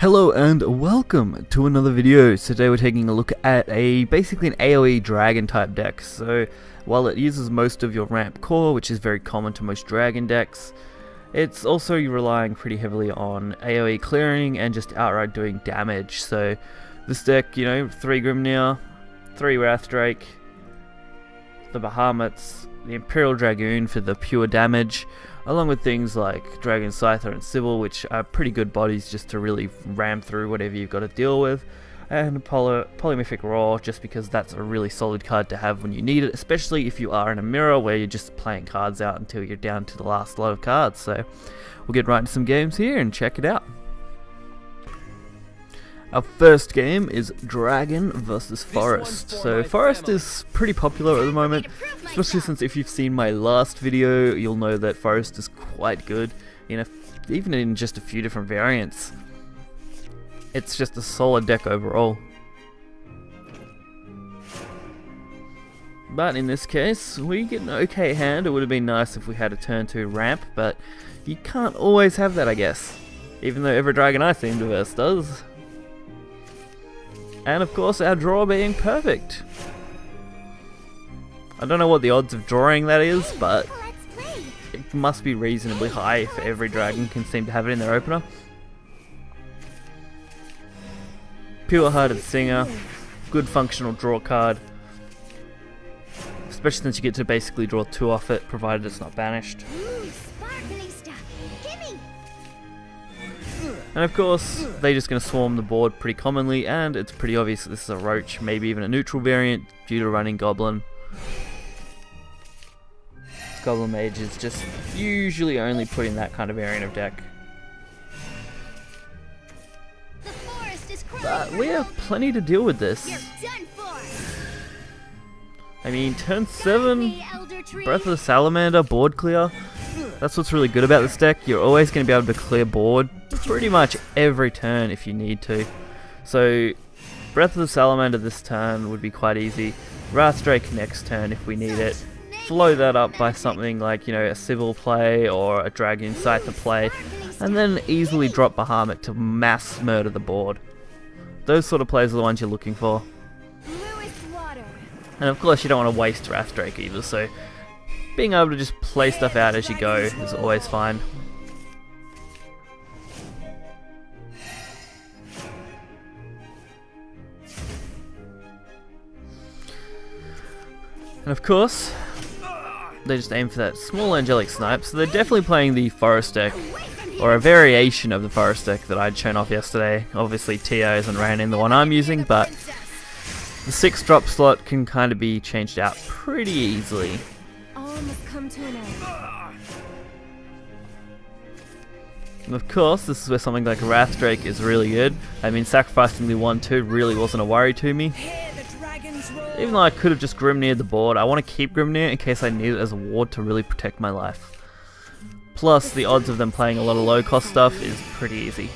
Hello and welcome to another video. Today we're taking a look at basically an AOE dragon type deck. So while it uses most of your ramp core, which is very common to most dragon decks, it's also relying pretty heavily on AOE clearing and just outright doing damage. So this deck, 3 Grimnir, 3 Wrathdrake, the Bahamuts, the Imperial Dragoon for the pure damage, along with things like Dragon Scyther and Sybil, which are pretty good bodies just to really ram through whatever you've got to deal with, and Polymorphic Roar, just because that's a really solid card to have when you need it, especially if you are in a mirror where you're just playing cards out until you're down to the last lot of cards. So we'll get right into some games here and check it out. Our first game is Dragon versus Forest. So Forest is pretty popular at the moment, especially since if you've seen my last video, you'll know that Forest is quite good, even in just a few different variants. It's just a solid deck overall. But in this case, we get an okay hand. It would have been nice if we had a turn 2 ramp, but you can't always have that, I guess. Even though every dragon I seem to verse does. And of course our draw being perfect. I don't know what the odds of drawing that is, but it must be reasonably high if every dragon can seem to have it in their opener. Pure-Hearted Singer, good functional draw card. Especially since you get to basically draw 2 off it, provided it's not banished. And of course, they're just going to swarm the board pretty commonly, and it's pretty obvious that this is a Roach, maybe even a neutral variant, due to running Goblin. Goblin Mage is just usually only put in that kind of variant of deck. But we have plenty to deal with this. I mean, turn 7, Breath of the Salamander, board clear. That's what's really good about this deck. You're always going to be able to clear board pretty much every turn if you need to. So Breath of the Salamander this turn would be quite easy. Wrathdrake next turn if we need it. Flow that up by something like, a Sybil play or a Dragon Scyther play, and then easily drop Bahamut to mass murder the board. Those sort of plays are the ones you're looking for. And of course you don't want to waste Wrathdrake either, so being able to just play stuff out as you go is always fine. And of course, they just aim for that small angelic snipe, so they're definitely playing the Forest deck, or a variation of the Forest deck that I'd shown off yesterday. Obviously Tio isn't ran in the one I'm using, but the 6 drop slot can kind of be changed out pretty easily. And of course, this is where something like Wrathdrake is really good. I mean, sacrificing the 1-2 really wasn't a worry to me. Even though I could have just Grimnir'd the board, I want to keep Grimnir in case I need it as a ward to really protect my life. Plus, the odds of them playing a lot of low cost stuff is pretty easy.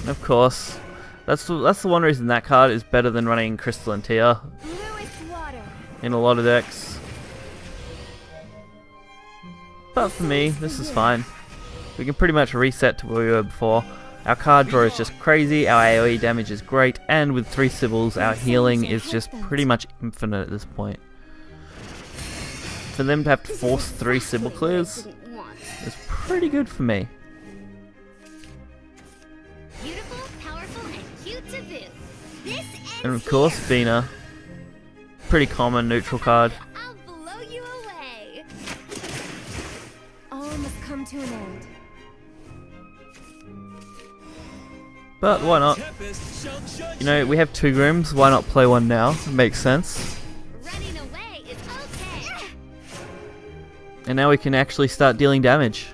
And of course, that's the one reason that card is better than running Crystalline Tear in a lot of decks. But for me, this is fine. We can pretty much reset to where we were before. Our card draw is just crazy, our AOE damage is great, and with 3 Sybils, our healing is just pretty much infinite at this point. For them to have to force 3 Sybil clears is pretty good for me. And of course, Vina, pretty common neutral card. But why not? We have 2 Grims, why not play one now? It makes sense. And now we can actually start dealing damage.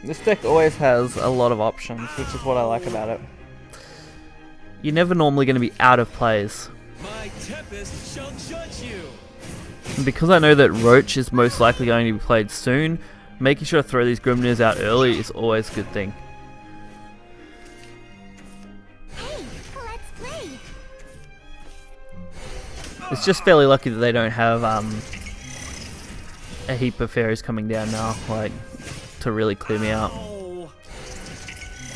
This deck always has a lot of options, which is what I like about it. You're never normally going to be out of plays. And because I know that Roach is most likely going to be played soon, making sure to throw these Grimnirs out early is always a good thing. It's just fairly lucky that they don't have a heap of fairies coming down now, like, to really clear me out.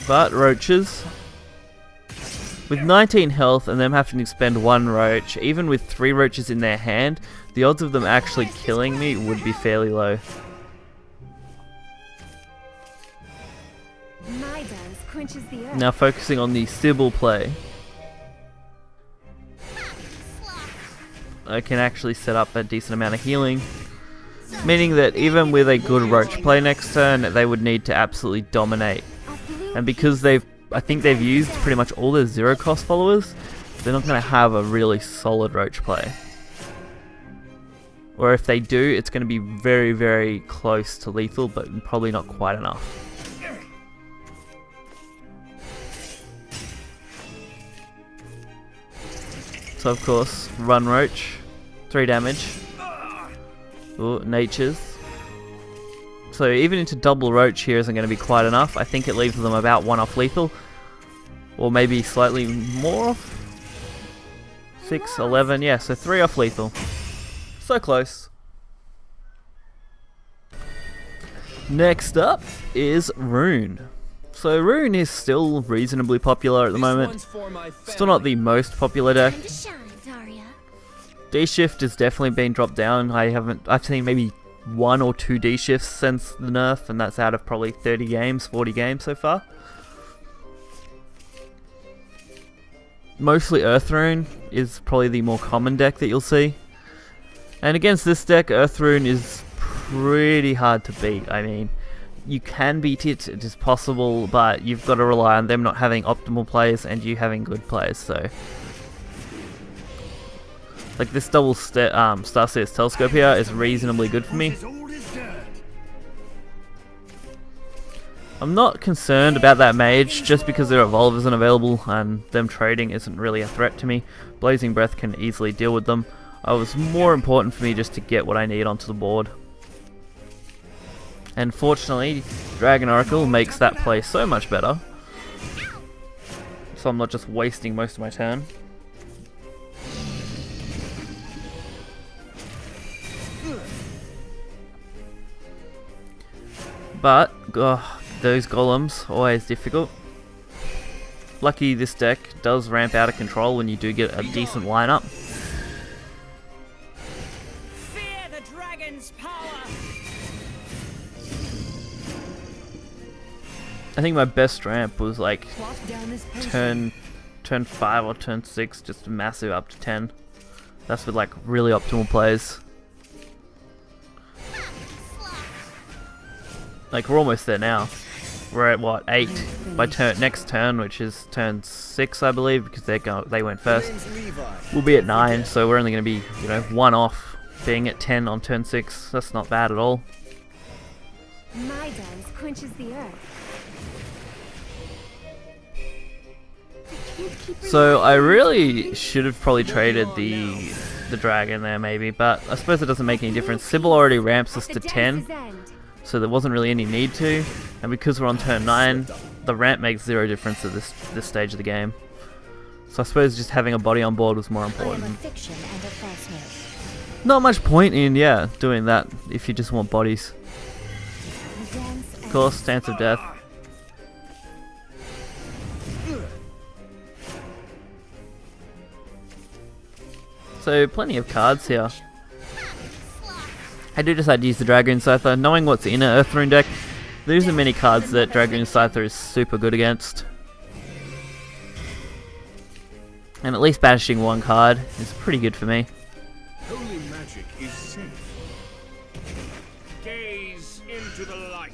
But roaches, with 19 health and them having to spend 1 roach, even with 3 roaches in their hand, the odds of them actually killing me would be fairly low. Now focusing on the Sybil play, I can actually set up a decent amount of healing, meaning that even with a good roach play next turn, they would need to absolutely dominate. And because I think they've used pretty much all their 0 cost followers, they're not going to have a really solid roach play. Or if they do, it's going to be very, very close to lethal, but probably not quite enough. So of course, run roach, 3 damage. Ooh, natures. So even into double roach here isn't going to be quite enough. I think it leaves them about 1 off lethal. Or maybe slightly more off. 6, 11, yeah, so 3 off lethal. So close. Next up is Rune. So Rune is still reasonably popular at the moment. Still not the most popular deck. D-Shift has definitely been dropped down. I've seen maybe 1 or 2 D-Shifts since the nerf, and that's out of probably 30 games, 40 games so far. Mostly Earth Rune is probably the more common deck that you'll see. And against this deck, Earth Rune is pretty hard to beat. I mean, you can beat it, it is possible, but you've got to rely on them not having optimal plays and you having good plays, so... Like this double Starseer's Telescope here is reasonably good for me. I'm not concerned about that mage just because their evolve isn't available and them trading isn't really a threat to me. Blazing Breath can easily deal with them. It was more important for me just to get what I need onto the board. And fortunately, Dragon Oracle makes that play so much better. So I'm not just wasting most of my turn. But, those golems, always difficult. Lucky this deck does ramp out of control when you do get a decent lineup. Fear the dragon's power. I think my best ramp was like turn 5 or turn 6, just massive up to 10. That's with like really optimal plays. Like we're almost there now. We're at what, 8 by next turn, which is turn 6 I believe, because they went first. We'll be at 9, so we're only going to be, you know, 1 off being at 10 on turn 6. That's not bad at all. My dance quenches the earth. So I really should have probably traded the dragon there maybe, but I suppose it doesn't make any difference. Sybil already ramps us to 10. So there wasn't really any need to, and because we're on turn 9, the ramp makes 0 difference at this stage of the game. So I suppose just having a body on board was more important. Not much point in, yeah, doing that if you just want bodies. Of course, Dance of Death. So plenty of cards here. I do decide to use the Dragoon Scyther. Knowing what's in an Earth Rune deck, there isn't many cards that Dragoon Scyther is super good against. And at least banishing 1 card is pretty good for me. Holy magic is safe. Gaze into the light.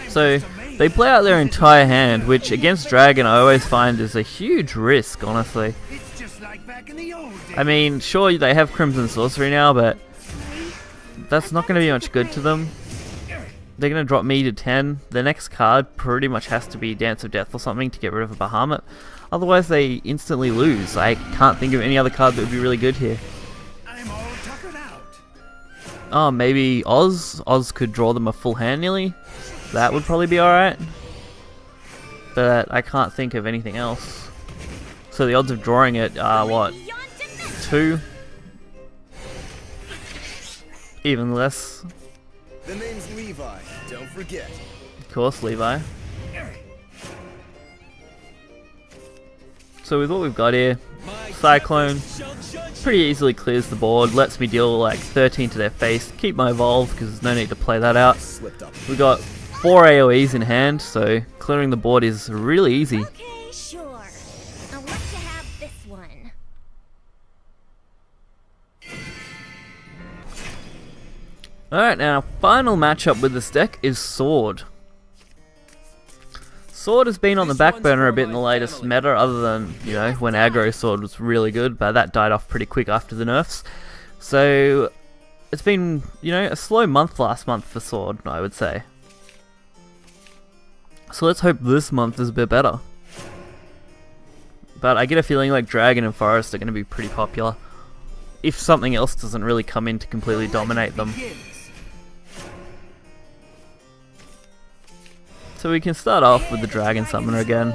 So they play out their entire hand, which against Dragon I always find is a huge risk, honestly. It's just like back in the old days. I mean, sure they have Crimson Sorcery now, but that's not going to be much good to them. They're going to drop me to 10. The next card pretty much has to be Dance of Death or something to get rid of a Bahamut. Otherwise they instantly lose. I can't think of any other card that would be really good here. I'm all tuckered out. Oh, maybe Oz? Oz could draw them a full hand nearly. That would probably be alright. But I can't think of anything else. So the odds of drawing it are what? 2? even less. The name's Levi, don't forget. Of course, Levi. So with what we've got here, Cyclone pretty easily clears the board, lets me deal like 13 to their face, keep my evolve because there's no need to play that out. We got 4 AoEs in hand, so clearing the board is really easy. Okay, sure. I'll let you have this one. Alright, now our final matchup with this deck is Sword. Sword has been on the back burner a bit in the latest meta, other than, you know, when aggro Sword was really good, but that died off pretty quick after the nerfs. So, it's been, you know, a slow month last month for Sword, I would say. So let's hope this month is a bit better. But I get a feeling like Dragon and Forest are going to be pretty popular, if something else doesn't really come in to completely dominate them. So we can start off with the Dragon Summoner again.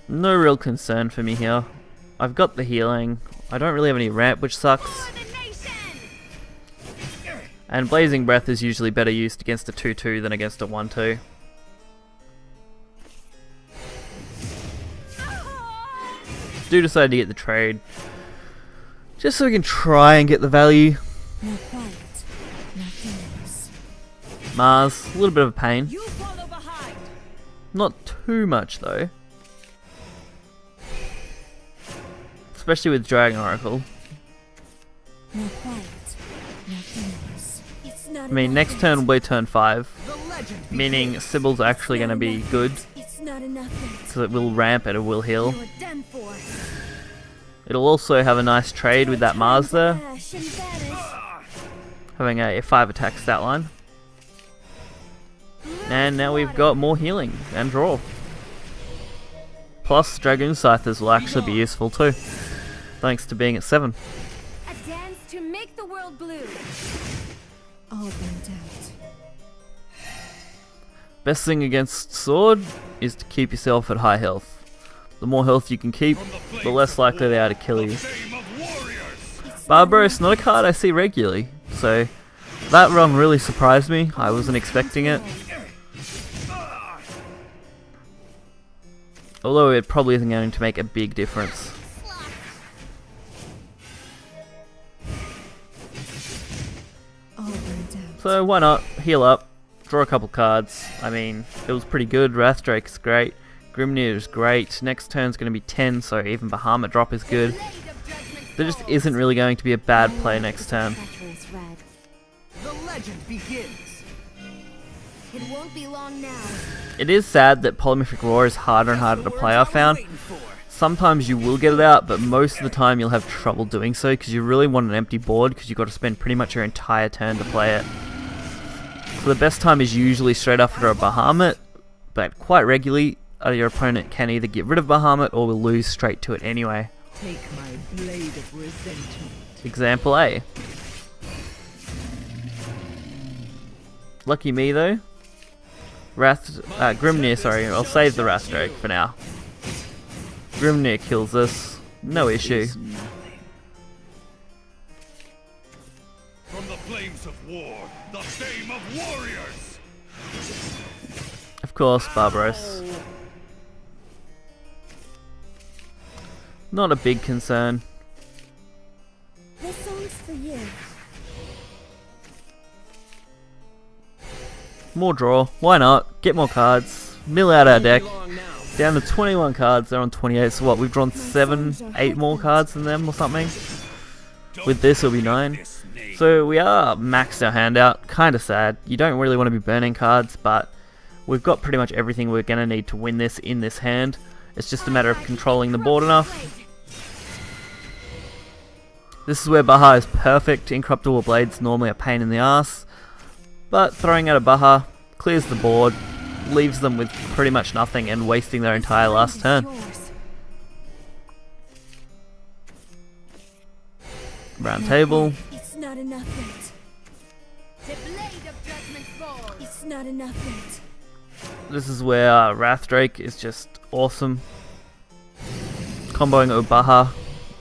No real concern for me here. I've got the healing. I don't really have any ramp, which sucks. And Blazing Breath is usually better used against a 2-2 than against a 1-2. Do decide to get the trade, just so we can try and get the value. No fight, nothing else. Mars, a little bit of a pain. You follow behind. Not too much though. Especially with Dragon Oracle. No fight, nothing else. It's not I mean, next turn will be turn 5. Meaning Sybil's actually going to be good. It's not enough. Because it will ramp and it will heal. You're done for. It'll also have a nice trade with that Mars there. Ash and vanish. Having a 5 attack stat line. And now we've got more healing and draw. Plus Dragoon Scythers will actually be useful too, thanks to being at 7. A dance to make the world blue. All burnt out. Best thing against Sword is to keep yourself at high health. The more health you can keep, the less likely they are to kill you. Barbaros, not a card I see regularly, so that run really surprised me. I wasn't expecting it. Although it probably isn't going to make a big difference. So why not heal up, draw a couple cards. I mean, it was pretty good. Wrathdrake's great. Grimnir is great. Next turn's going to be 10, so even Bahamut drop is good. There just isn't really going to be a bad play next turn. The legend begins. It won't be long now. It is sad that Polymorphic Roar is harder and harder to play, I've found. Sometimes you will get it out, but most of the time you'll have trouble doing so because you really want an empty board because you've got to spend pretty much your entire turn to play it. So the best time is usually straight after a Bahamut, but quite regularly your opponent can either get rid of Bahamut or will lose straight to it anyway. Take my blade of resentment. Example A. Lucky me though. Grimnir, sorry, I'll save the Wrathdrake for now. Grimnir kills this, no issue. From the flames of war, the fame of warriors. Of course, Barbaros. Not a big concern. This song's for you. More draw, why not? Get more cards, mill out our deck. Down to 21 cards, they're on 28, so what, we've drawn 8 more cards than them or something? With this it'll be 9. So we are maxed our hand out, kinda sad. You don't really want to be burning cards, but we've got pretty much everything we're gonna need to win this in this hand. It's just a matter of controlling the board enough. This is where Baha is perfect. Incorruptible Blade's normally a pain in the ass, but throwing out a Baha clears the board, leaves them with pretty much nothing and wasting their entire last turn. Round table. It's not enough. The blade of judgment falls. It's not enough. This is where Wrathdrake is just awesome. Comboing it with Baha.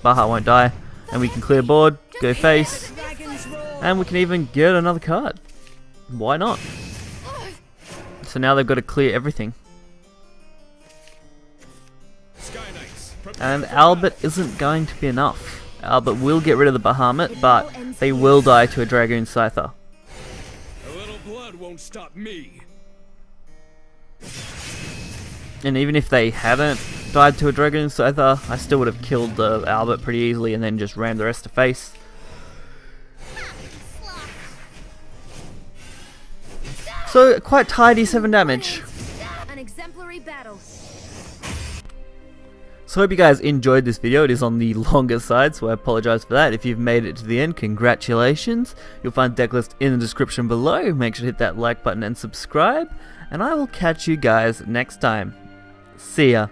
Baha won't die. And we can clear board, go face. And we can even get another card. Why not? So now they've got to clear everything. And Albert isn't going to be enough. Albert will get rid of the Bahamut, but they will die to a Dragoon Scyther. A little blood won't stop me. And even if they hadn't died to a Dragoon Scyther, I still would have killed the Albert pretty easily and then just rammed the rest to face. So, quite tidy 7 damage. An exemplary battle. So hope you guys enjoyed this video. It is on the longer side, so I apologize for that. If you've made it to the end, congratulations. You'll find deck list in the description below. Make sure to hit that like button and subscribe. And I will catch you guys next time. See ya.